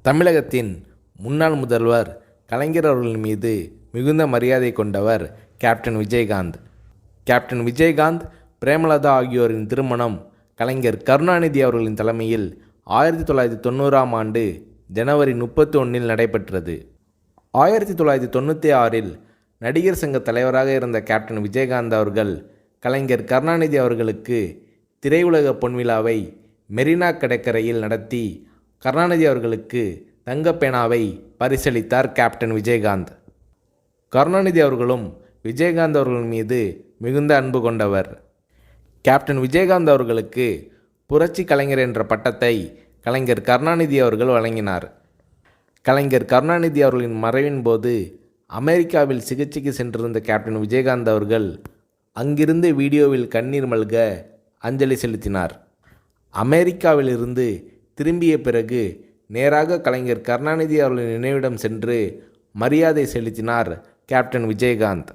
தமிழகத்தின் முன்னாள் முதல்வர் கலைஞர் அவர்களின் மீது மிகுந்த மரியாதை கொண்டவர் கேப்டன் விஜயகாந்த். கேப்டன் விஜயகாந்த், பிரேமலதா ஆகியோரின் திருமணம் கலைஞர் கருணாநிதி அவர்களின் தலைமையில் 1990ஆம் ஆண்டு ஜனவரி 31 நடைபெற்றது. 1996இல் நடிகர் சங்க தலைவராக இருந்த கேப்டன் விஜயகாந்த் அவர்கள் கலைஞர் கருணாநிதி அவர்களுக்கு திரையுலக பொன்விழாவை மெரினா கடற்கரையில் நடத்தி கருணாநிதி அவர்களுக்கு தங்கப்பேனாவை பரிசளித்தார் கேப்டன் விஜயகாந்த். கருணாநிதி அவர்களும் விஜயகாந்த் அவர்கள் மீது மிகுந்த அன்பு கொண்டவர். கேப்டன் விஜயகாந்த் அவர்களுக்கு புரட்சி கலைஞர் என்ற பட்டத்தை கலைஞர் கருணாநிதி அவர்கள் வழங்கினார். கலைஞர் கருணாநிதி அவர்களின் மறைவின் போது அமெரிக்காவில் சிகிச்சைக்கு சென்றிருந்த கேப்டன் விஜயகாந்த் அவர்கள் அங்கிருந்து வீடியோவில் கண்ணீர் மல்க அஞ்சலி செலுத்தினார். அமெரிக்காவிலிருந்து திரும்பிய பிறகு நேராக கலைஞர் கருணாநிதி அவர்களின் நினைவிடம் சென்று மரியாதை செலுத்தினார் கேப்டன் விஜயகாந்த்.